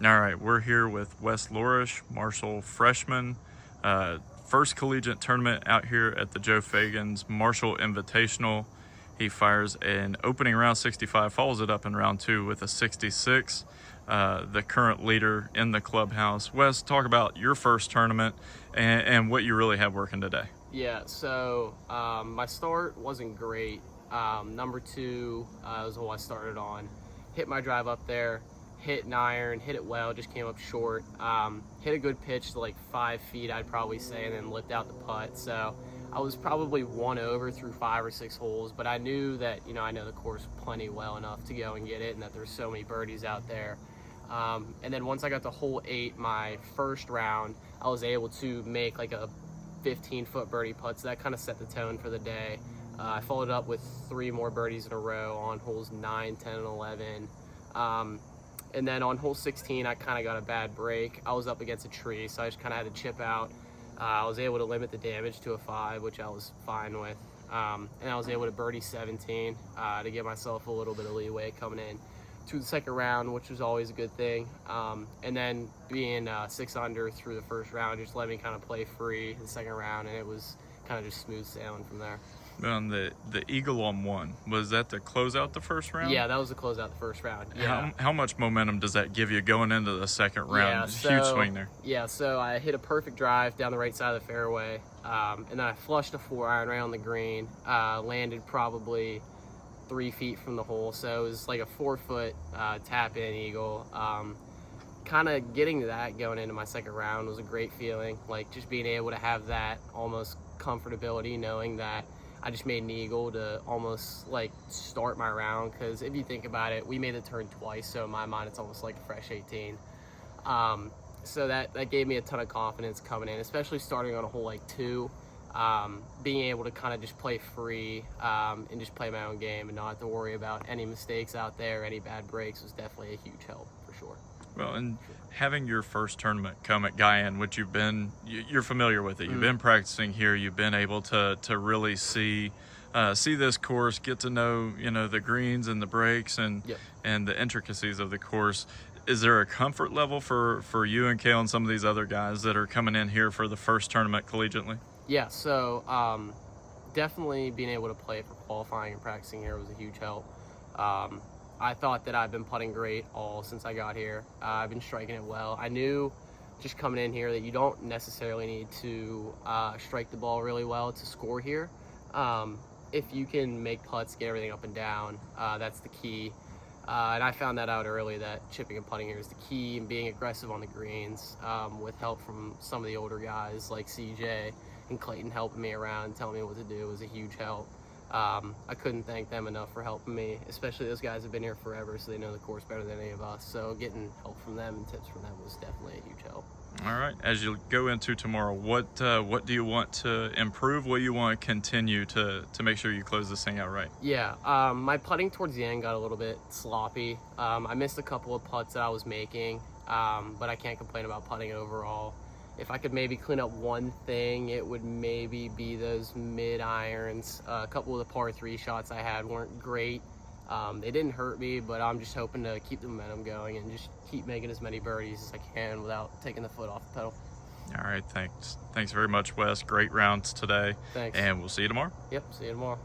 All right, we're here with Wes Lorish, Marshall freshman. First collegiate tournament out here at the Joe Feaganes Marshall Invitational. He fires an opening round 65, follows it up in round 2 with a 66. The current leader in the clubhouse. Wes, talk about your first tournament and what you really have working today. Yeah, so my start wasn't great. Number 2 was the hole I started on. Hit my drive up there, hit an iron, hit it well, just came up short. Hit a good pitch to like 5 feet, I'd probably say, and then lipped out the putt. So I was probably 1 over through 5 or 6 holes, but I knew that, I know the course plenty well enough to go and get it, and that there's so many birdies out there. And then once I got to hole 8, my first round, I was able to make like a 15-foot birdie putt, so that kind of set the tone for the day. I followed up with 3 more birdies in a row on holes 9, 10, and 11. And then on hole 16, I kind of got a bad break. I was up against a tree, so I just kind of had to chip out. I was able to limit the damage to a 5, which I was fine with. And I was able to birdie 17 to give myself a little bit of leeway coming in to the second round, which was always a good thing. And then being 6 under through the first round just let me kind of play free the second round, and it was kind of just smooth sailing from there. On the eagle on 1, was that to close out the first round? Yeah, that was to close out the first round. Yeah. How much momentum does that give you going into the second round? Yeah, Huge swing there. Yeah, so I hit a perfect drive down the right side of the fairway, and then I flushed a 4-iron right on the green, landed probably 3 feet from the hole, so it was like a 4-foot tap-in eagle. Kind of getting to that going into my second round was a great feeling, like just being able to have that almost comfortability, knowing that I just made an eagle to almost like start my round, because if you think about it, we made the turn twice, so in my mind it's almost like a fresh 18. So that gave me a ton of confidence coming in, especially starting on a hole like 2. Being able to kind of just play free and just play my own game and not have to worry about any mistakes out there, any bad breaks, was definitely a huge help for sure. Well, and having your first tournament come at Guyan, which you're familiar with it. You've been practicing here. You've been able to really see this course, get to know the greens and the breaks and the intricacies of the course. Is there a comfort level for you and Kale and some of these other guys that are coming in here for the first tournament collegiately? Yeah, so definitely being able to play for qualifying and practicing here was a huge help. I thought that I've been putting great all since I got here. I've been striking it well. I knew just coming in here that you don't necessarily need to strike the ball really well to score here. If you can make putts, get everything up and down, that's the key. And I found that out early, that chipping and putting here is the key, and being aggressive on the greens with help from some of the older guys like CJ and Clayton helping me around, telling me what to do was a huge help. I couldn't thank them enough for helping me, especially those guys have been here forever, so they know the course better than any of us. So getting help from them and tips from them was definitely a huge help. All right. As you go into tomorrow, what do you want to improve? What do you want to continue to make sure you close this thing out right? Yeah, my putting towards the end got a little bit sloppy. I missed a couple of putts that I was making, but I can't complain about putting overall. If I could maybe clean up one thing, it would maybe be those mid-irons. A couple of the par 3 shots I had weren't great. They didn't hurt me, but I'm just hoping to keep the momentum going and just keep making as many birdies as I can without taking the foot off the pedal. All right, thanks very much, Wes. Great rounds today. Thanks. And we'll see you tomorrow. Yep, see you tomorrow.